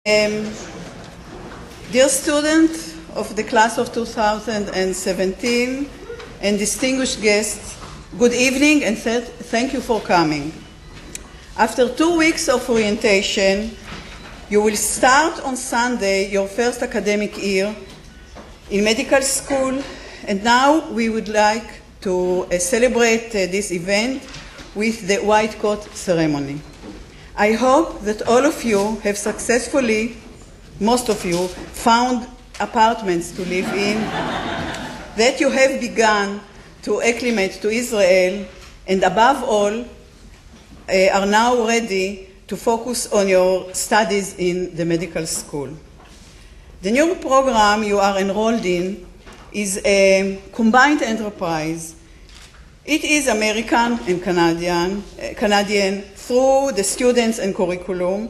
Dear students of the class of 2017 and distinguished guests, good evening and thank you for coming. After 2 weeks of orientation, you will start on Sunday your first academic year in medical school, and now we would like to celebrate this event with the white coat ceremony. I hope that all of you have successfully, most of you, found apartments to live in, that you have begun to acclimate to Israel, and above all, are now ready to focus on your studies in the medical school. The new program you are enrolled in is a combined enterprise. It is American and Canadian through the students and curriculum,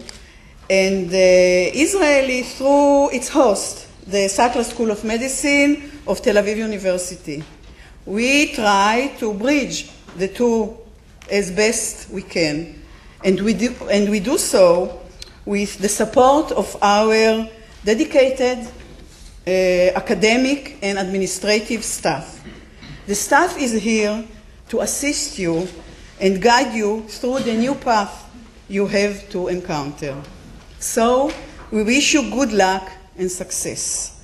and Israeli through its host, the Sackler School of Medicine of Tel Aviv University. We try to bridge the two as best we can, and we do so with the support of our dedicated academic and administrative staff. The staff is here to assist you and guide you through the new path you have to encounter. So, we wish you good luck and success.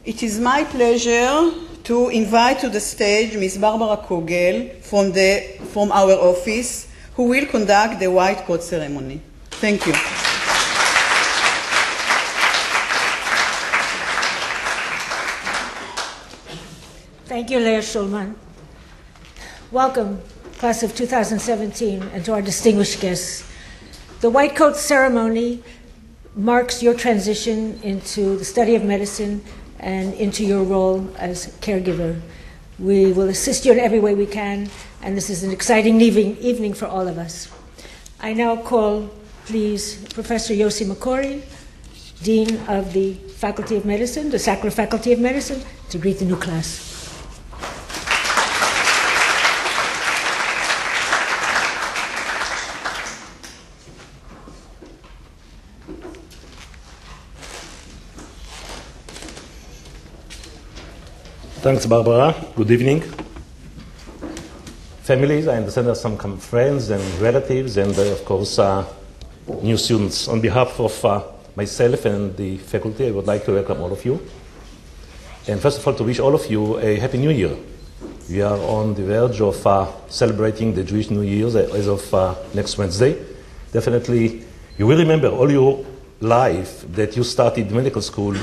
It is my pleasure to invite to the stage Ms. Barbara Kugel from our office, who will conduct the white coat ceremony. Thank you. Thank you, Leah Schulman. Welcome, class of 2017, and to our distinguished guests. The white coat ceremony marks your transition into the study of medicine and into your role as caregiver. We will assist you in every way we can, and this is an exciting evening for all of us. I now call, please, Professor Yossi Makori, Dean of the Faculty of Medicine, the Sackler Faculty of Medicine, to greet the new class. Thanks, Barbara. Good evening. Families, I understand there's some friends and relatives and, of course, new students. On behalf of myself and the faculty, I would like to welcome all of you. And first of all, to wish all of you a Happy New Year. We are on the verge of celebrating the Jewish New Year as of next Wednesday. Definitely, you will remember all your life that you started medical school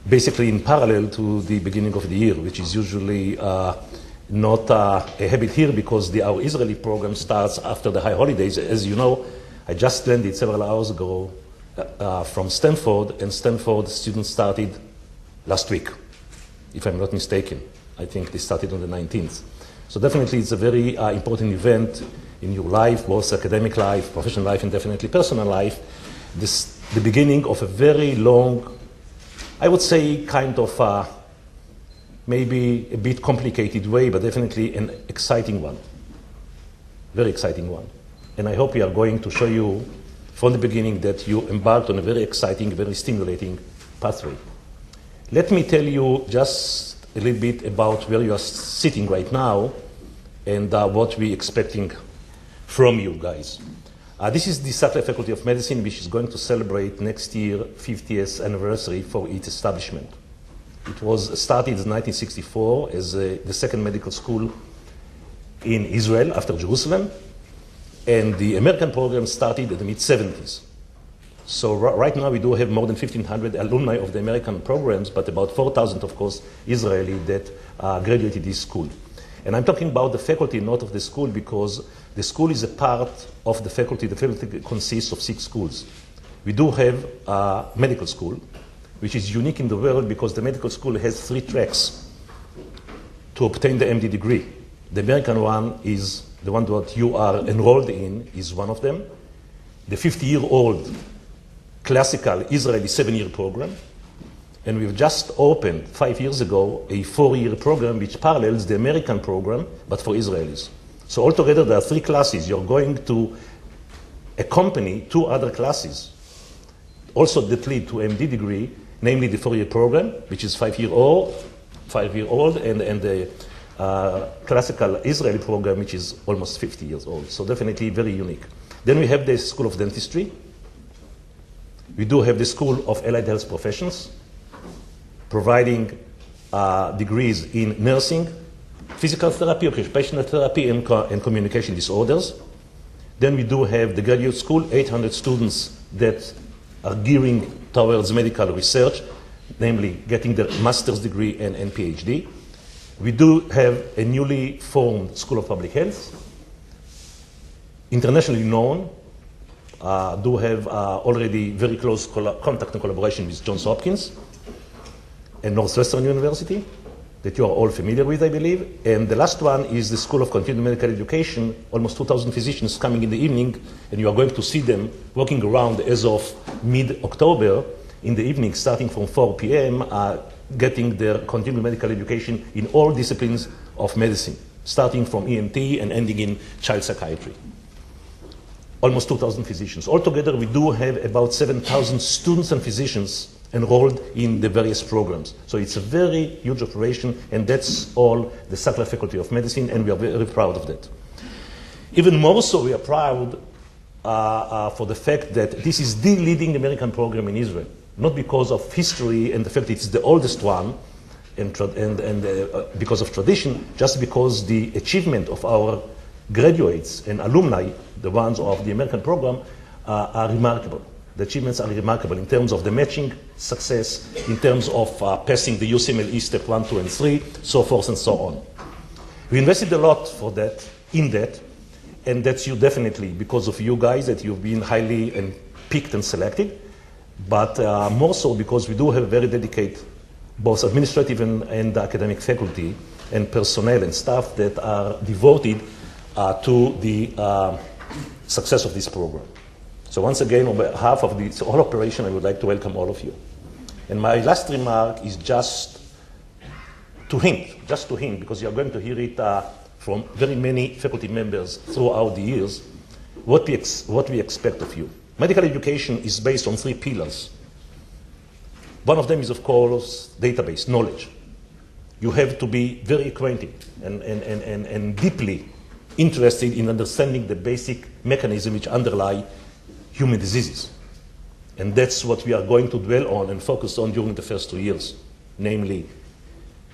basically in parallel to the beginning of the year, which is usually not a habit here because our Israeli program starts after the high holidays. As you know, I just landed several hours ago from Stanford, and Stanford students started last week, if I'm not mistaken. I think they started on the 19th. So definitely it's a very important event in your life, both academic life, professional life, and definitely personal life. The beginning of a very long, I would say kind of maybe a bit complicated way, but definitely an exciting one. Very exciting one. And I hope we are going to show you from the beginning that you embarked on a very exciting, very stimulating pathway. Let me tell you just a little bit about where you are sitting right now and what we're expecting from you guys. This is the Sackler Faculty of Medicine, which is going to celebrate next year 50th anniversary for its establishment. It was started in 1964 as the second medical school in Israel after Jerusalem, and the American program started in the mid-70s. So right now we do have more than 1,500 alumni of the American programs, but about 4,000, of course, Israeli that graduated this school. And I'm talking about the faculty, not of the school, because the school is a part of the faculty. The faculty consists of 6 schools. We do have a medical school, which is unique in the world because the medical school has 3 tracks to obtain the MD degree. The American one is the one that you are enrolled in, is one of them. The 50-year-old classical Israeli 7-year program. And we've just opened 5 years ago a 4-year program which parallels the American program, but for Israelis. So altogether there are 3 classes. You're going to accompany 2 other classes also that lead to MD degree, namely the 4-year program, which is 5-year-old, and the classical Israeli program, which is almost 50 years old. So definitely very unique. Then we have the School of Dentistry. We do have the School of Allied Health Professions, providing degrees in nursing, physical therapy, occupational therapy, and communication disorders. Then we do have the graduate school, 800 students that are gearing towards medical research, namely getting their master's degree and PhD. We do have a newly formed School of Public Health, internationally known, do have already very close contact and collaboration with Johns Hopkins and Northwestern University, that you are all familiar with, I believe. And the last one is the School of Continuing Medical Education, almost 2,000 physicians coming in the evening, and you are going to see them walking around as of mid-October in the evening, starting from 4 p.m., getting their continuing medical education in all disciplines of medicine, starting from ENT and ending in child psychiatry. Almost 2,000 physicians. Altogether, we do have about 7,000 students and physicians enrolled in the various programs. So it's a very huge operation, and that's all the Sackler Faculty of Medicine, and we are very proud of that. Even more so, we are proud for the fact that this is the leading American program in Israel, not because of history and the fact it's the oldest one, and because of tradition, just because the achievement of our graduates and alumni, the ones of the American program, are remarkable. The achievements are remarkable in terms of the matching success, in terms of passing the UCMLE step 1, 2, and 3, so forth and so on. We invested a lot in that, and that's you definitely because of you guys that you've been highly and picked and selected, but more so because we do have very dedicated both administrative and academic faculty and personnel and staff that are devoted to the success of this program. So once again, on behalf of the whole operation, I would like to welcome all of you. And my last remark is just to hint, because you are going to hear it from very many faculty members throughout the years, what we expect of you. Medical education is based on 3 pillars. One of them is, of course, database, knowledge. You have to be very acquainted and deeply interested in understanding the basic mechanism which underlie human diseases. And that's what we are going to dwell on and focus on during the first 2 years, namely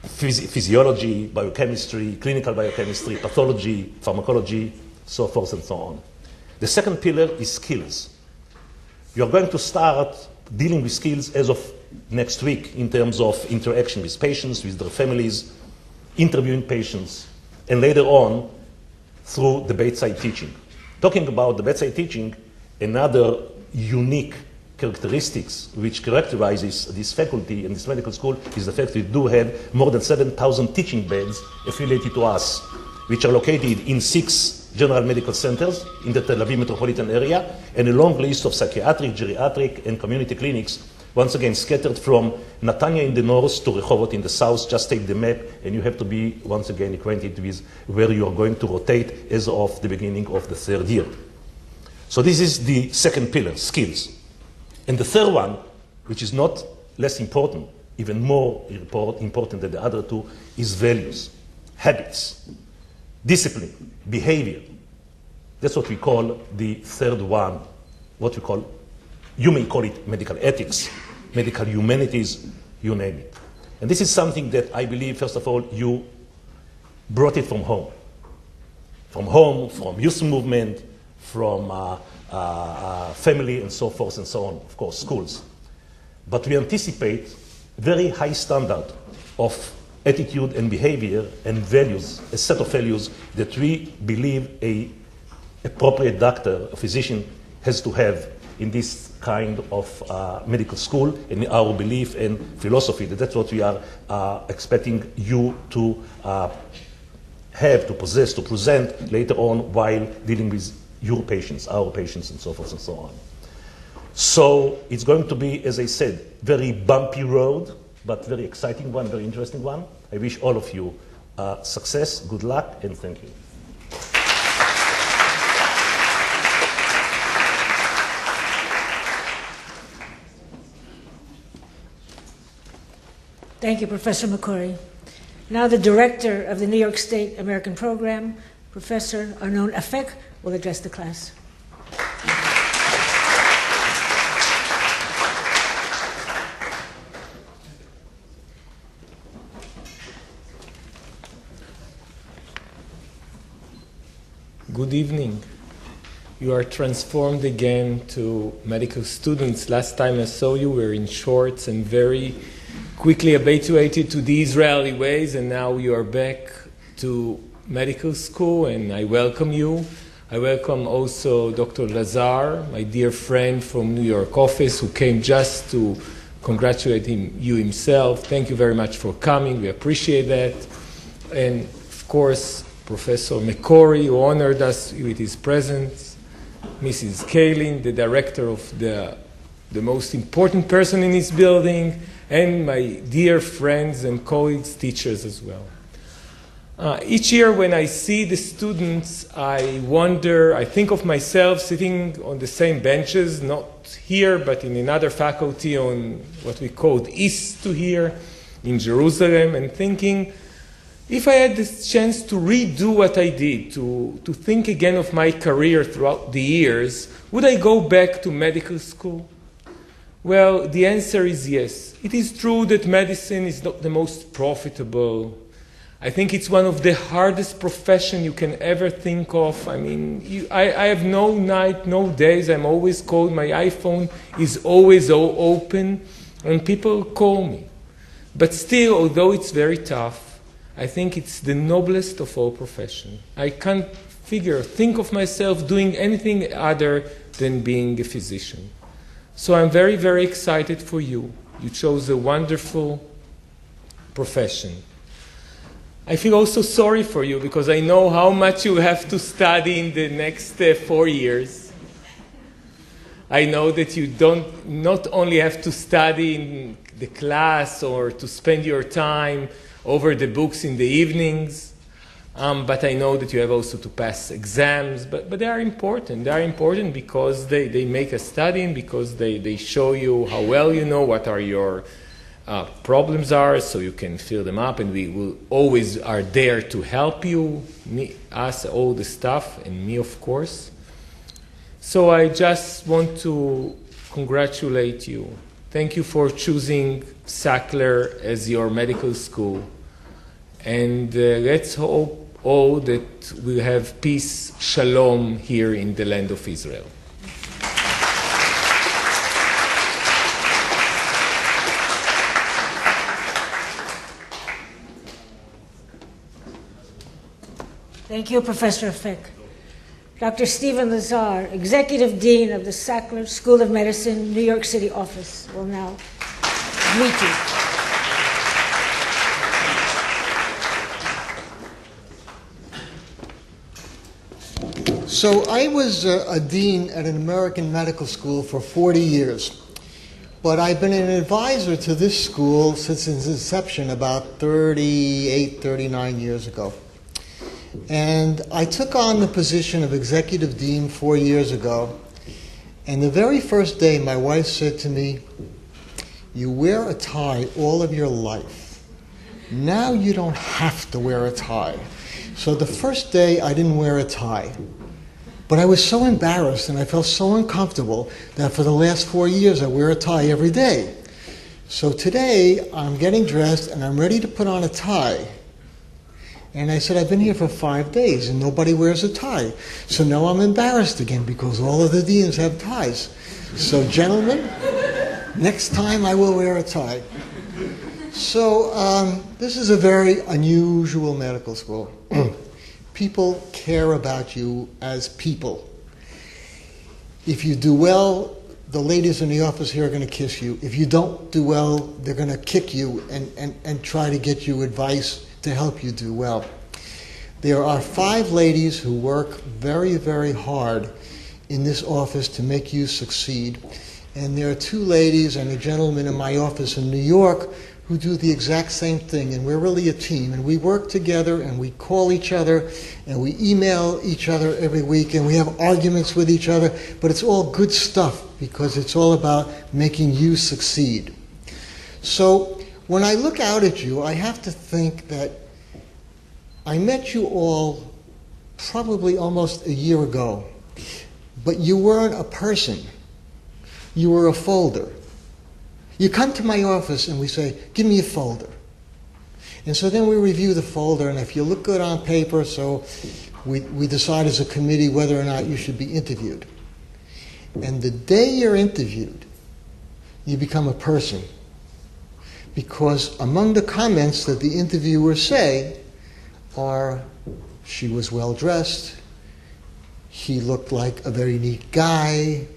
physiology, biochemistry, clinical biochemistry, pathology, pharmacology, so forth and so on. The second pillar is skills. You are going to start dealing with skills as of next week in terms of interaction with patients, with their families, interviewing patients, and later on through the bedside teaching. Talking about the bedside teaching, another unique characteristics which characterizes this faculty and this medical school is the fact that we do have more than 7,000 teaching beds affiliated to us, which are located in 6 general medical centers in the Tel Aviv metropolitan area, and a long list of psychiatric, geriatric, and community clinics, once again scattered from Netanya in the north to Rehovot in the south. Just take the map, and you have to be, once again, acquainted with where you are going to rotate as of the beginning of the 3rd year. So this is the second pillar, skills. And the third one, which is not less important, even more important than the other 2, is values, habits, discipline, behavior. That's what we call the third one, what we call, you may call it medical ethics, medical humanities, you name it. And this is something that I believe, first of all, you brought it from home, from youth movement, from family and so forth and so on, of course, schools. But we anticipate very high standard of attitude and behavior and values, a set of values that we believe an appropriate doctor, a physician, has to have in this kind of medical school, and our belief and philosophy that that's what we are expecting you to have, to possess, to present later on while dealing with your patients, our patients, and so forth and so on. So it's going to be, as I said, very bumpy road, but very exciting one, very interesting one. I wish all of you success, good luck, and thank you. Thank you, Professor McCory. Now the director of the New York State American Program, Professor Arnon Afek, will address the class. Good evening. You are transformed again to medical students. Last time I saw you, we were in shorts and very quickly habituated to the Israeli ways, and now you are back to medical school, and I welcome you. I welcome also Dr. Lazar, my dear friend from New York office, who came just to congratulate you himself. Thank you very much for coming. We appreciate that. And of course, Professor McCory, who honored us with his presence, Mrs. Kalin, the director of the most important person in this building, and my dear friends and colleagues, teachers as well. Each year when I see the students, I wonder, I think of myself sitting on the same benches, not here, but in another faculty on what we call east to here in Jerusalem, and thinking, if I had this chance to redo what I did, to think again of my career throughout the years, would I go back to medical school? Well, the answer is yes. It is true that medicine is not the most profitable. I think it's one of the hardest professions you can ever think of. I mean, I have no night, no days. I'm always called. My iPhone is always open, and people call me. But still, although it's very tough, I think it's the noblest of all professions. I can't think of myself doing anything other than being a physician. So I'm very, very excited for you. You chose a wonderful profession. I feel also sorry for you because I know how much you have to study in the next 4 years. I know that you not only have to study in the class or to spend your time over the books in the evenings, but I know that you have also to pass exams, but they are important. They are important because they make us studying, because they show you how well you know, what are your problems are, so you can fill them up, and we will always are there to help you, us, all the staff, and me, of course. So I just want to congratulate you. Thank you for choosing Sackler as your medical school. And let's hope all that we have peace, shalom here in the land of Israel. Thank you, Professor Afek. Dr. Stephen Lazar, Executive Dean of the Sackler School of Medicine, New York City office, will now meet you. So I was a dean at an American medical school for 40 years, but I've been an advisor to this school since its inception about 38, 39 years ago. And I took on the position of executive dean 4 years ago, and the very first day my wife said to me, "You wear a tie all of your life. Now you don't have to wear a tie." So the first day I didn't wear a tie. But I was so embarrassed and I felt so uncomfortable that for the last 4 years I wear a tie every day. So today I'm getting dressed and I'm ready to put on a tie. And I said, I've been here for 5 days and nobody wears a tie. So now I'm embarrassed again because all of the deans have ties. So gentlemen, next time I will wear a tie. So this is a very unusual medical school. People care about you as people. If you do well, the ladies in the office here are going to kiss you. If you don't do well, they're going to kick you and try to get you advice to help you do well. There are 5 ladies who work very, very hard in this office to make you succeed. And there are 2 ladies and a gentleman in my office in New York who do the exact same thing, and we're really a team, and we work together, and we call each other, and we email each other every week, and we have arguments with each other, but it's all good stuff because it's all about making you succeed. So when I look out at you, I have to think that I met you all probably almost a year ago, but you weren't a person. You were a folder. You come to my office and we say, give me a folder. And so then we review the folder, and if you look good on paper, so we decide as a committee whether or not you should be interviewed. And the day you're interviewed, you become a person. Because among the comments that the interviewers say are, she was well dressed, he looked like a very neat guy,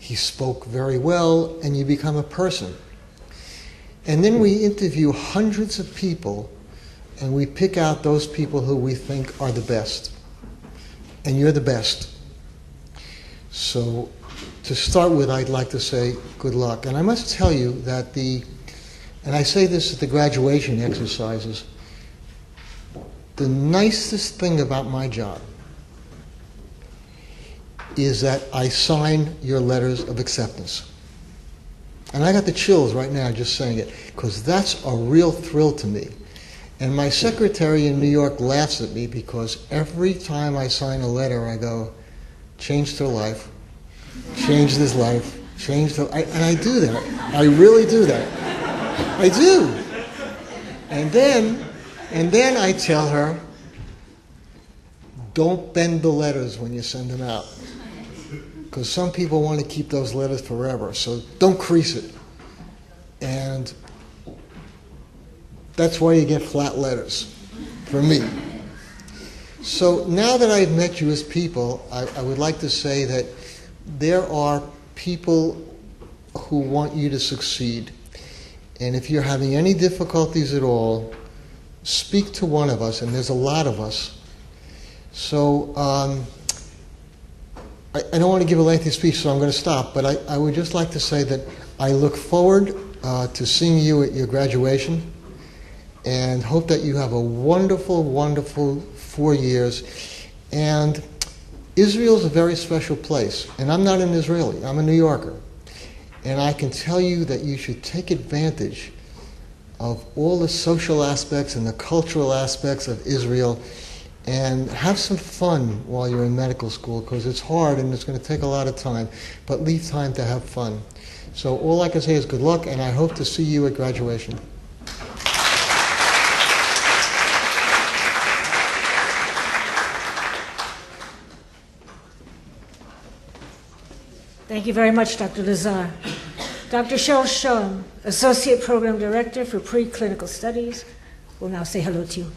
he spoke very well, and you become a person. And then we interview hundreds of people, and we pick out those people who we think are the best. And you're the best. So to start with, I'd like to say good luck. And I must tell you that and I say this at the graduation exercises, the nicest thing about my job is that I sign your letters of acceptance. And I got the chills right now just saying it, because that's a real thrill to me. And my secretary in New York laughs at me because every time I sign a letter, I go, change their life, change this life, and I do that. I really do that. I do. And then I tell her, don't bend the letters when you send them out. Because some people want to keep those letters forever, so don't crease it. And that's why you get flat letters, for me. So now that I've met you as people, I would like to say that there are people who want you to succeed. And if you're having any difficulties at all, speak to one of us, and there's a lot of us. So I don't want to give a lengthy speech, so I'm going to stop, but I would just like to say that I look forward to seeing you at your graduation, and hope that you have a wonderful, wonderful 4 years. And Israel's a very special place, and I'm not an Israeli, I'm a New Yorker. And I can tell you that you should take advantage of all the social aspects and the cultural aspects of Israel, and have some fun while you're in medical school, because it's hard and it's going to take a lot of time, but leave time to have fun. So all I can say is good luck, and I hope to see you at graduation. Thank you very much, Dr. Lazar. Dr. Cheryl Shoem, Associate Program Director for Preclinical Studies, will now say hello to you.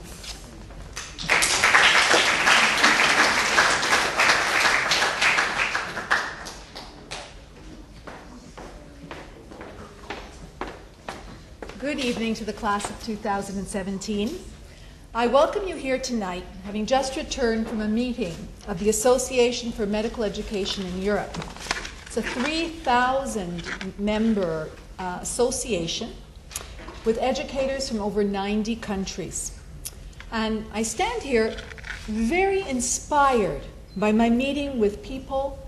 Good evening to the class of 2017. I welcome you here tonight, having just returned from a meeting of the Association for Medical Education in Europe. It's a 3,000-member association with educators from over 90 countries. And I stand here very inspired by my meeting with people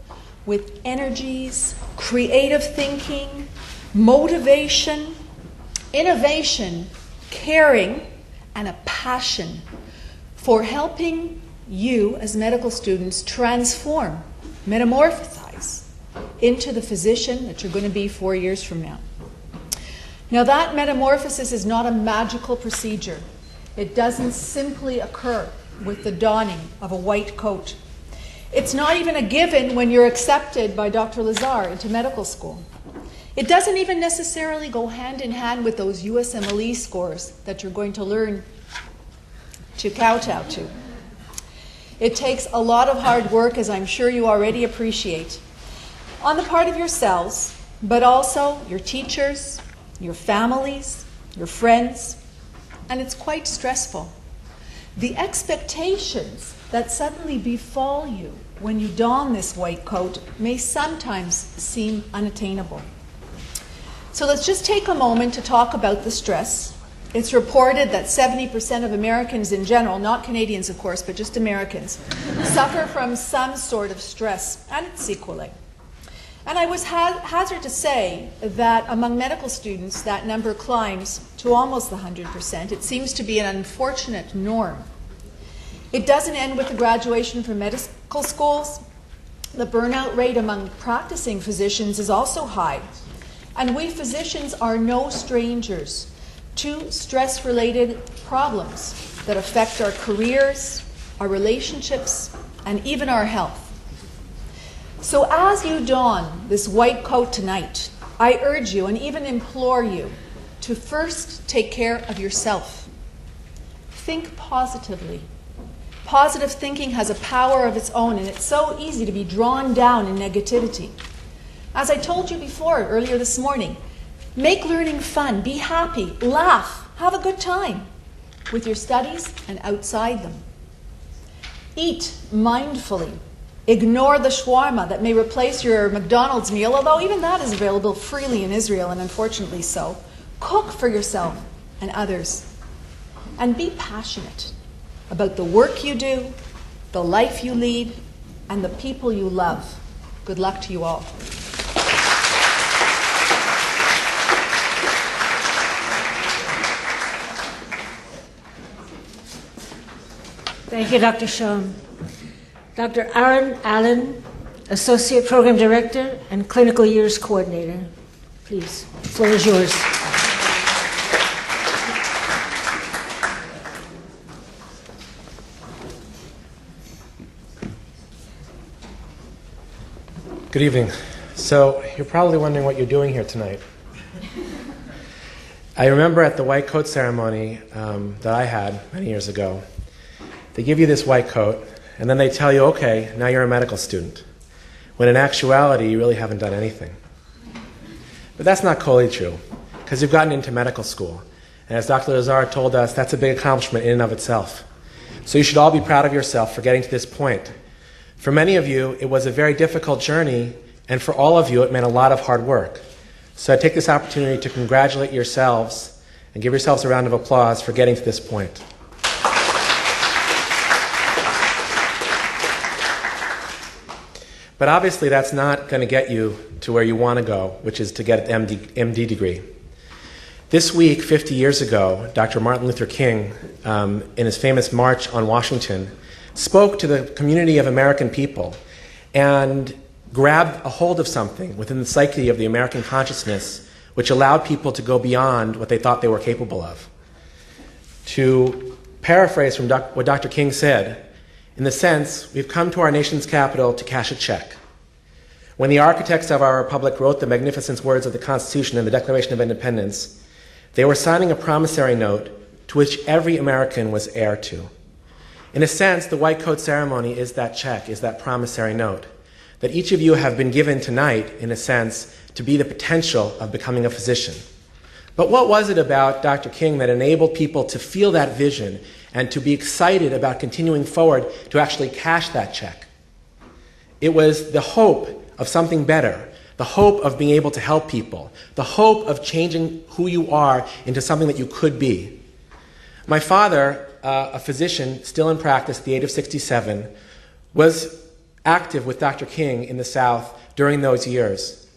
with energies, creative thinking, motivation, innovation, caring, and a passion for helping you as medical students transform, metamorphosize into the physician that you're going to be 4 years from now. Now, that metamorphosis is not a magical procedure. It doesn't simply occur with the donning of a white coat. It's not even a given when you're accepted by Dr. Lazar into medical school. It doesn't even necessarily go hand in hand with those USMLE scores that you're going to learn to kowtow to. It takes a lot of hard work, as I'm sure you already appreciate, on the part of yourselves, but also your teachers, your families, your friends, and it's quite stressful. The expectations that suddenly befall you when you don this white coat may sometimes seem unattainable. So let's just take a moment to talk about the stress. It's reported that 70% of Americans in general, not Canadians of course, but just Americans, suffer from some sort of stress and its sequelae. And I was hazard to say that among medical students, that number climbs to almost 100%. It seems to be an unfortunate norm. It doesn't end with the graduation from medical schools. The burnout rate among practicing physicians is also high. And we physicians are no strangers to stress-related problems that affect our careers, our relationships, and even our health. So as you don this white coat tonight, I urge you and even implore you to first take care of yourself. Think positively. Positive thinking has a power of its own, and it's so easy to be drawn down in negativity. As I told you before, earlier this morning, make learning fun, be happy, laugh, have a good time with your studies and outside them. Eat mindfully. Ignore the shawarma that may replace your McDonald's meal, although even that is available freely in Israel, and unfortunately so. Cook for yourself and others. And be passionate about the work you do, the life you lead, and the people you love. Good luck to you all. Thank you, Dr. Schoen. Dr. Aaron Allen, Associate Program Director and Clinical Years Coordinator. Please, the floor is yours. Good evening. So you're probably wondering what you're doing here tonight. I remember at the white coat ceremony that I had many years ago, they give you this white coat, and then they tell you, okay, now you're a medical student, when in actuality, you really haven't done anything. But that's not wholly true, because you've gotten into medical school. And as Dr. Lazar told us, that's a big accomplishment in and of itself. So you should all be proud of yourself for getting to this point. For many of you, it was a very difficult journey, and for all of you, it meant a lot of hard work. So I take this opportunity to congratulate yourselves and give yourselves a round of applause for getting to this point. But obviously, that's not going to get you to where you want to go, which is to get an MD degree. This week, 50 years ago, Dr. Martin Luther King, in his famous March on Washington, spoke to the community of American people and grabbed a hold of something within the psyche of the American consciousness which allowed people to go beyond what they thought they were capable of. To paraphrase from what Dr. King said, in the sense, we've come to our nation's capital to cash a check. When the architects of our republic wrote the magnificent words of the Constitution and the Declaration of Independence, they were signing a promissory note to which every American was heir to. In a sense, the white coat ceremony is that check, is that promissory note, that each of you have been given tonight, in a sense, to be the potential of becoming a physician. But what was it about Dr. King that enabled people to feel that vision and to be excited about continuing forward to actually cash that check? It was the hope of something better, the hope of being able to help people, the hope of changing who you are into something that you could be. My father, a physician still in practice at the age of 67, was active with Dr. King in the South during those years.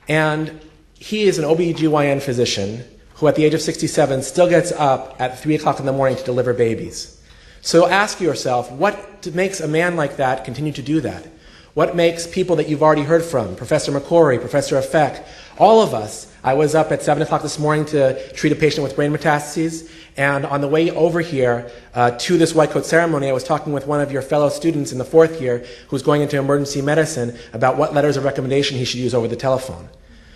And he is an OBGYN physician who at the age of 67 still gets up at 3 o'clock in the morning to deliver babies. So ask yourself, what makes a man like that continue to do that? What makes people that you've already heard from, Professor McCrory, Professor Effeck, all of us? I was up at 7 o'clock this morning to treat a patient with brain metastases, and on the way over here to this white coat ceremony, I was talking with one of your fellow students in the 4th year who's going into emergency medicine about what letters of recommendation he should use over the telephone.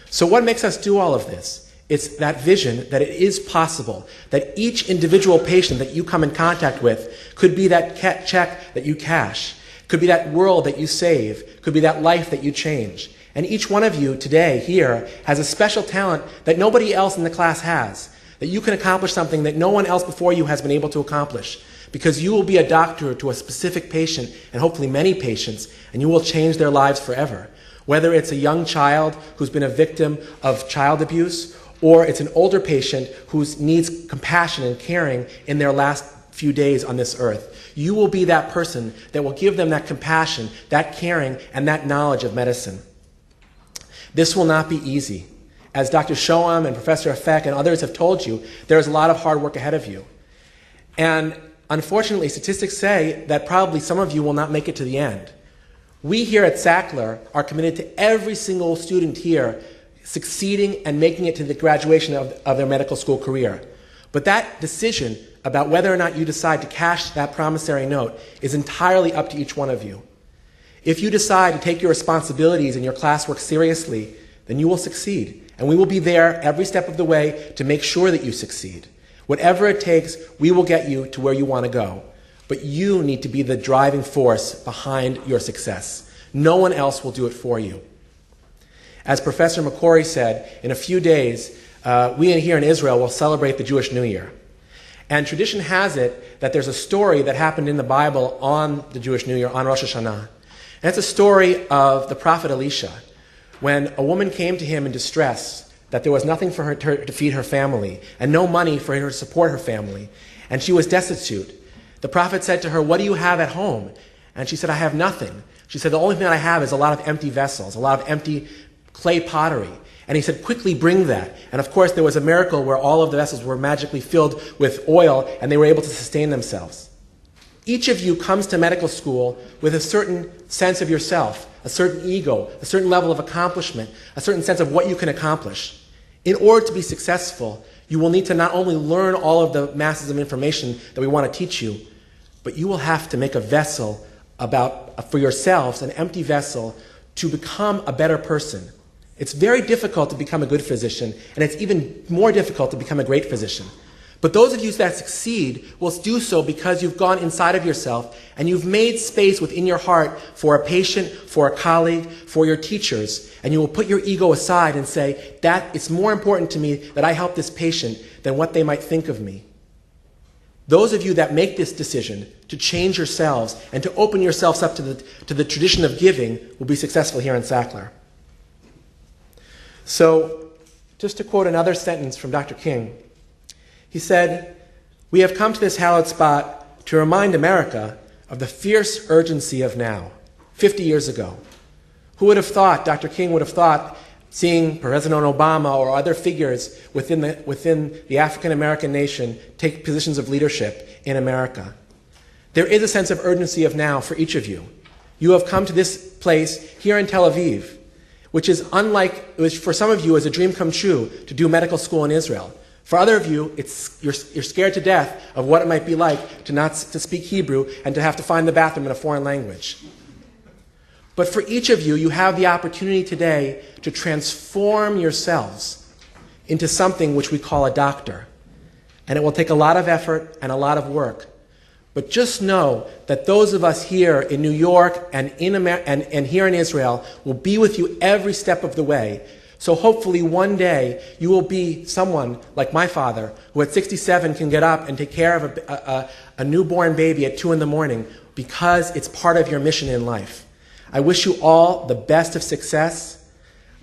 So what makes us do all of this? It's that vision that it is possible, that each individual patient that you come in contact with could be that check that you cash, could be that world that you save, could be that life that you change. And each one of you today here has a special talent that nobody else in the class has, that you can accomplish something that no one else before you has been able to accomplish, because you will be a doctor to a specific patient, and hopefully many patients, and you will change their lives forever. Whether it's a young child who's been a victim of child abuse, or it's an older patient who needs compassion and caring in their last few days on this earth. You will be that person that will give them that compassion, that caring, and that knowledge of medicine. This will not be easy. As Dr. Shoam and Professor Afek and others have told you, there is a lot of hard work ahead of you. And unfortunately, statistics say that probably some of you will not make it to the end. We here at Sackler are committed to every single student here succeeding and making it to the graduation of their medical school career. But that decision about whether or not you decide to cash that promissory note is entirely up to each one of you. If you decide to take your responsibilities and your classwork seriously, then you will succeed. And we will be there every step of the way to make sure that you succeed. Whatever it takes, we will get you to where you want to go. But you need to be the driving force behind your success. No one else will do it for you. As Professor McCory said, in a few days, we here in Israel will celebrate the Jewish New Year. And tradition has it that there's a story that happened in the Bible on the Jewish New Year, on Rosh Hashanah. And it's a story of the prophet Elisha, when a woman came to him in distress, that there was nothing for her to feed her family, and no money for her to support her family, and she was destitute. The prophet said to her, "What do you have at home?" And she said, "I have nothing." She said, "The only thing I have is a lot of empty vessels, a lot of empty clay pottery." And he said, "Quickly bring that." And of course, there was a miracle where all of the vessels were magically filled with oil, and they were able to sustain themselves. Each of you comes to medical school with a certain sense of yourself, a certain ego, a certain level of accomplishment, a certain sense of what you can accomplish. In order to be successful, you will need to not only learn all of the masses of information that we want to teach you, but you will have to make a vessel for yourselves, an empty vessel, to become a better person. It's very difficult to become a good physician, and it's even more difficult to become a great physician. But those of you that succeed will do so because you've gone inside of yourself and you've made space within your heart for a patient, for a colleague, for your teachers, and you will put your ego aside and say, that it's more important to me that I help this patient than what they might think of me. Those of you that make this decision to change yourselves and to open yourselves up to the tradition of giving will be successful here in Sackler. So, just to quote another sentence from Dr. King, he said, "We have come to this hallowed spot to remind America of the fierce urgency of now." 50 years ago. Who would have thought, Dr. King would have thought, seeing President Obama or other figures within the African American nation take positions of leadership in America? There is a sense of urgency of now for each of you. You have come to this place here in Tel Aviv, which is which for some of you is a dream come true to do medical school in Israel. For other of you, you're scared to death of what it might be like to speak Hebrew and to have to find the bathroom in a foreign language. But for each of you, you have the opportunity today to transform yourselves into something which we call a doctor. And it will take a lot of effort and a lot of work. But just know that those of us here in New York and here in Israel will be with you every step of the way. So hopefully one day you will be someone like my father, who at 67 can get up and take care of a newborn baby at 2 in the morning because it's part of your mission in life. I wish you all the best of success.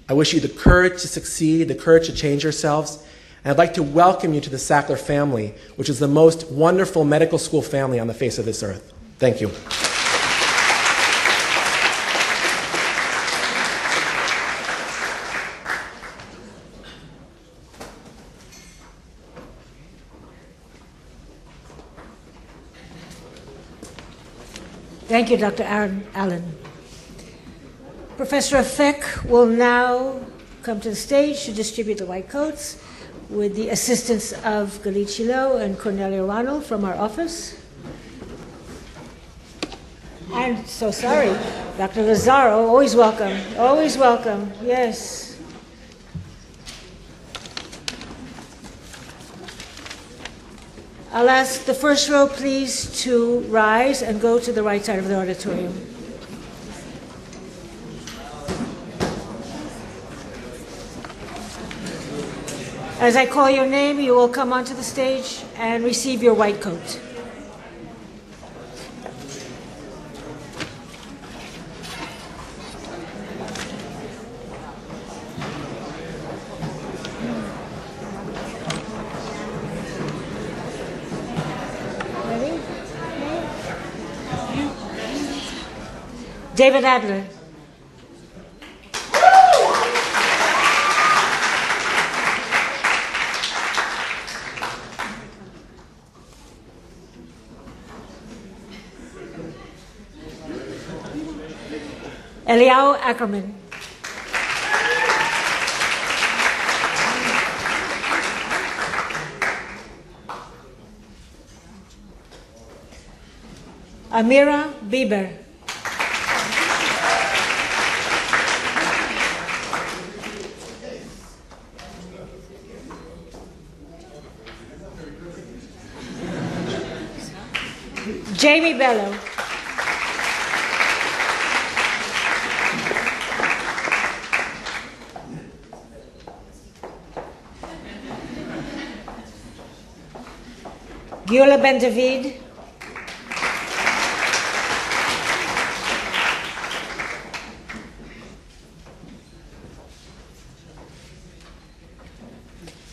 I wish you the courage to succeed, the courage to change yourselves. And I'd like to welcome you to the Sackler family, which is the most wonderful medical school family on the face of this earth. Thank you. Thank you, Dr. Allen. Professor Afek will now come to the stage to distribute the white coats with the assistance of Galit Shiloh and Cornelia Ronald from our office. And so sorry, Dr. Lazaro, always welcome, yes. I'll ask the first row, please, to rise and go to the right side of the auditorium. As I call your name, you will come onto the stage and receive your white coat. David Adler. Eliyahu Ackerman. Amira Bieber. Jamie Bello. Gula Ben David.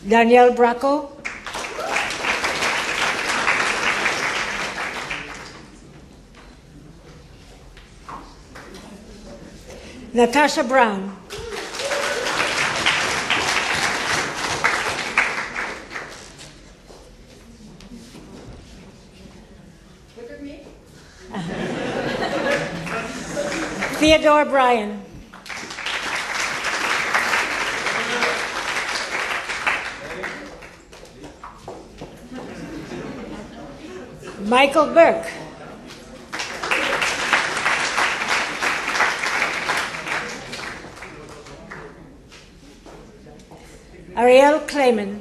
Danielle Bracco. Natasha Brown. Look at me. Theodore Bryan. Michael Burke. Ariel Clayman.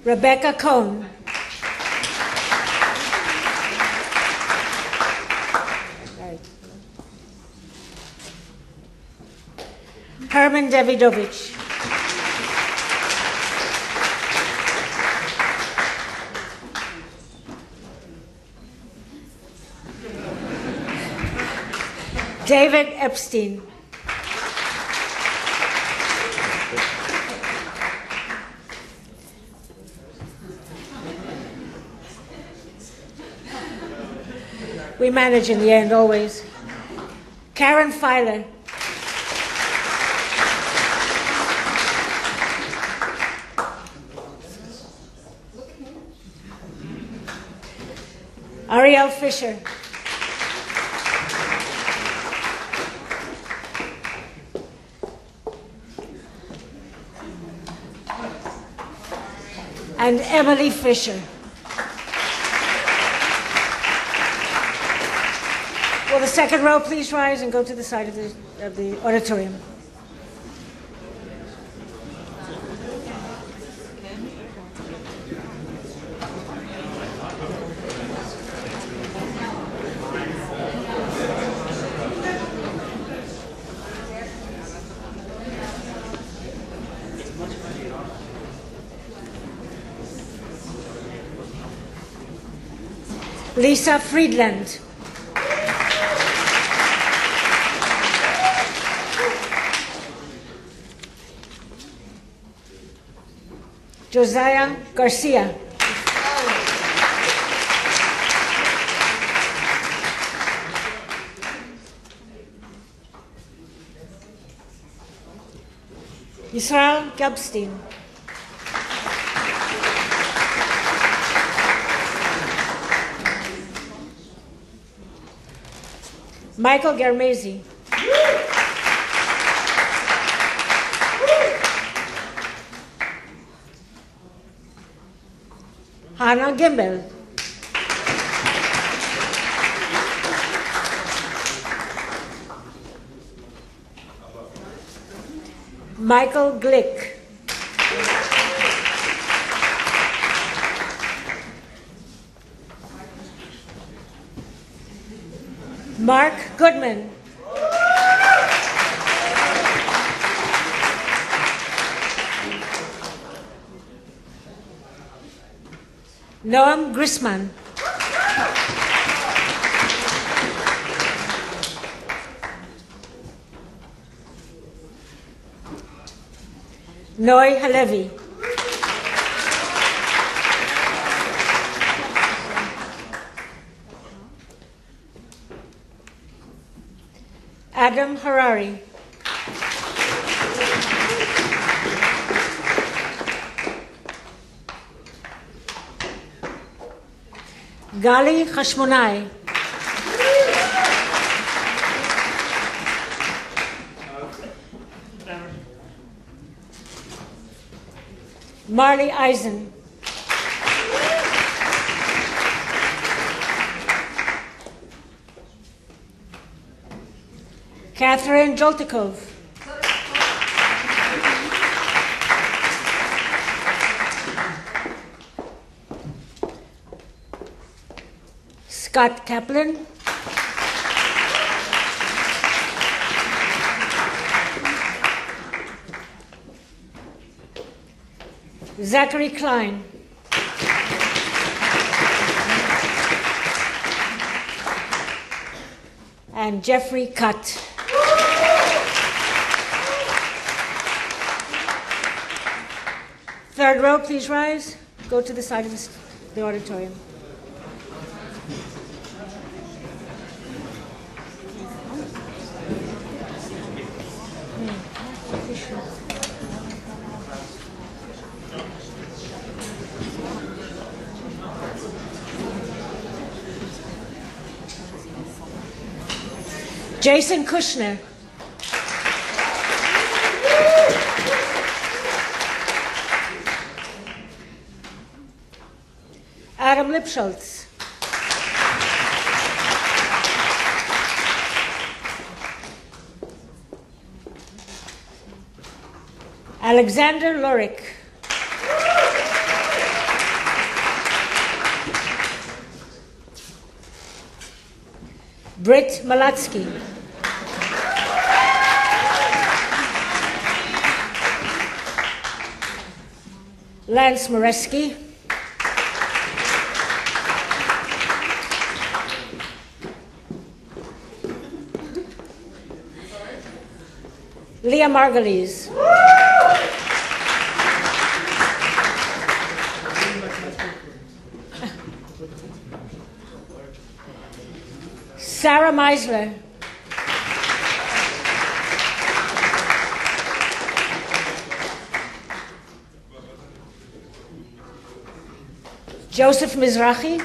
Rebecca Cohn. Herman Davidovich. David Epstein. We manage in the end, always. Karen Filer. Ariel Fisher. And Emily Fisher. Will the second row please rise and go to the side of the auditorium? Lisa Friedland. Josiah Garcia. Yisrael Gabstein. Michael Germesi. Hannah Gimbel. Michael Glick. Mark Goodman. Noam Grisman. Noy Halevi. Adam Harari. Gali Hashmonai. Marley Eisen. Catherine Joltikov. Scott Kaplan. Zachary Klein. And Jeffrey Cutt. Third row, please rise. Go to the side of the auditorium. Jason Kushner. Adam Lipschultz. Alexander Lorik. Britt Malatsky. Lance Moreski. Leah Margulies. Sarah Meisler. Joseph Mizrahi.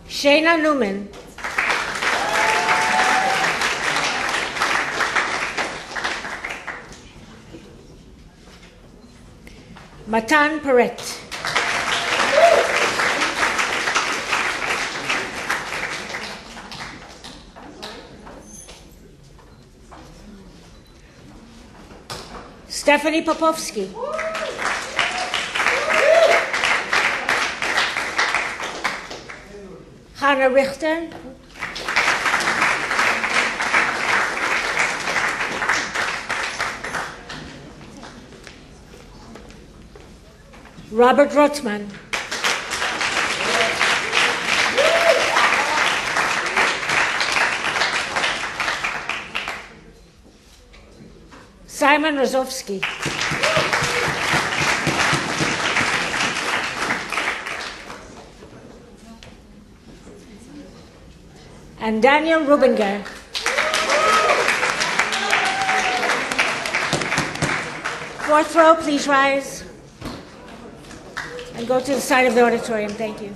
Shayna Newman. Matan Perret. Stephanie Popovsky. Hannah Richter. Robert Rothman. Simon Rozovsky. And Daniel Rubinger. Fourth row, please rise. And go to the side of the auditorium. Thank you.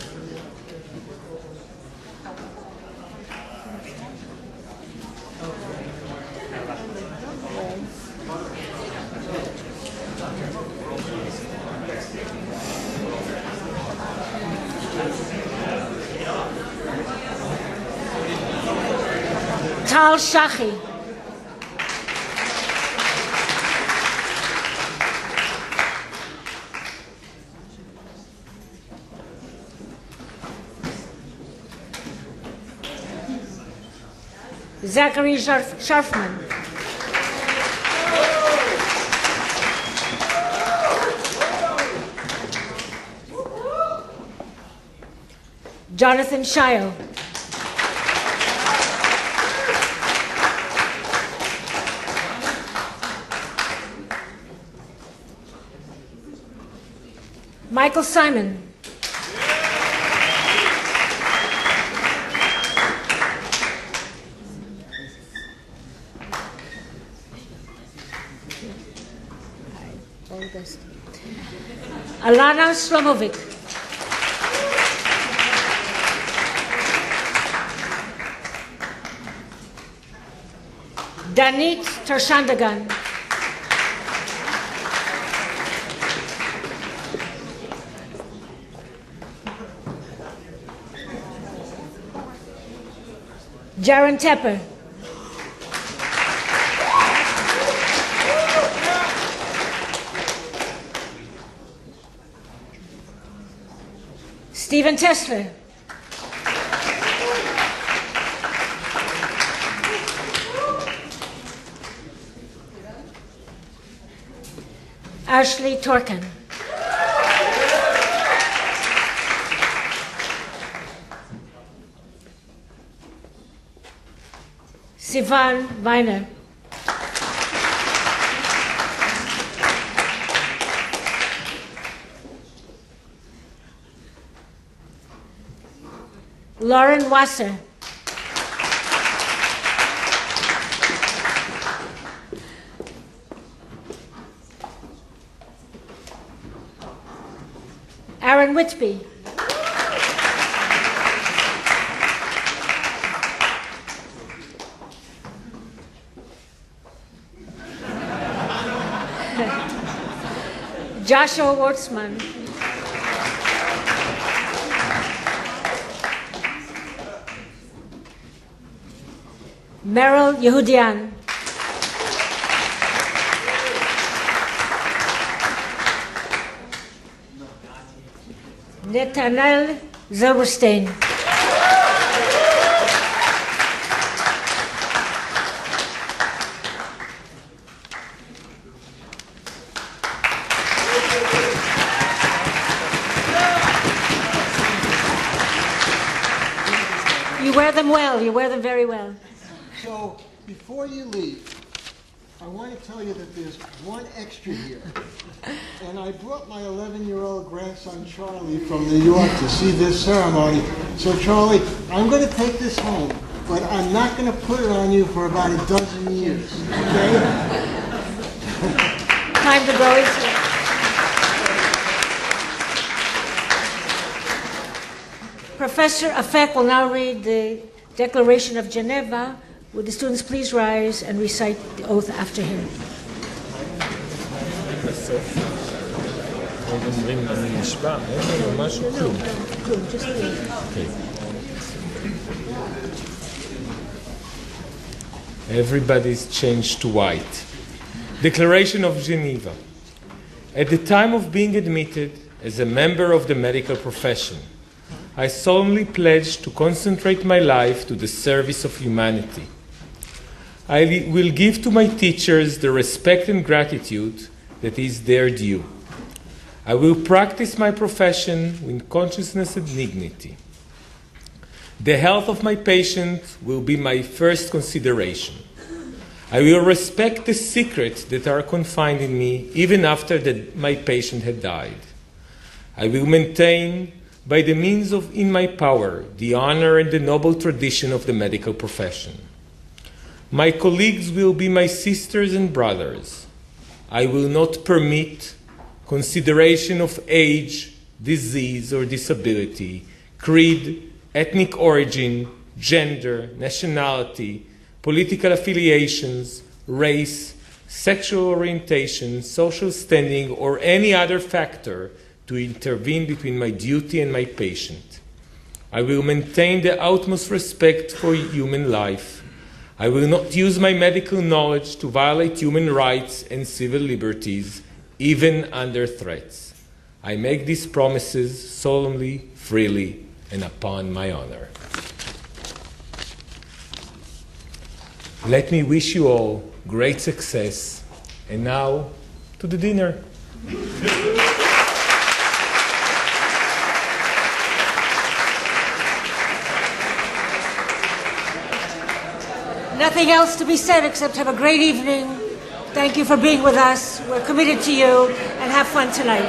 Tal Shahi. Zachary Sharfman. Jonathan Shile. Michael Simon. All the best. Alana Slomovic. Danit Tarshandagan. Jaron Tepper. Stephen Tessler. Ashley Torkin. Sivan Weiner. Lauren Wasser. Aaron Whitby. Joshua Wartzman. Meryl Yehudian. Netanel Zilberstein. You wear them well. You wear them very well. So, before you leave, I want to tell you that there's one extra here. And I brought my 11-year-old grandson, Charlie, from New York to see this ceremony. So, Charlie, I'm going to take this home, but I'm not going to put it on you for about a dozen years, okay? Time to go into it. Professor Afek will now read the Declaration of Geneva. Would the students please rise and recite the oath after him? Everybody's changed to white. Declaration of Geneva. At the time of being admitted as a member of the medical profession, I solemnly pledge to concentrate my life to the service of humanity. I will give to my teachers the respect and gratitude that is their due. I will practice my profession with consciousness and dignity. The health of my patient will be my first consideration. I will respect the secrets that are confined in me even after my patient had died. I will maintain, by the means in my power, the honor and the noble tradition of the medical profession. My colleagues will be my sisters and brothers. I will not permit consideration of age, disease, or disability, creed, ethnic origin, gender, nationality, political affiliations, race, sexual orientation, social standing, or any other factor to intervene between my duty and my patient. I will maintain the utmost respect for human life. I will not use my medical knowledge to violate human rights and civil liberties, even under threats. I make these promises solemnly, freely, and upon my honor. Let me wish you all great success. And now, to the dinner. Nothing else to be said except have a great evening. Thank you for being with us. We're committed to you, and have fun tonight.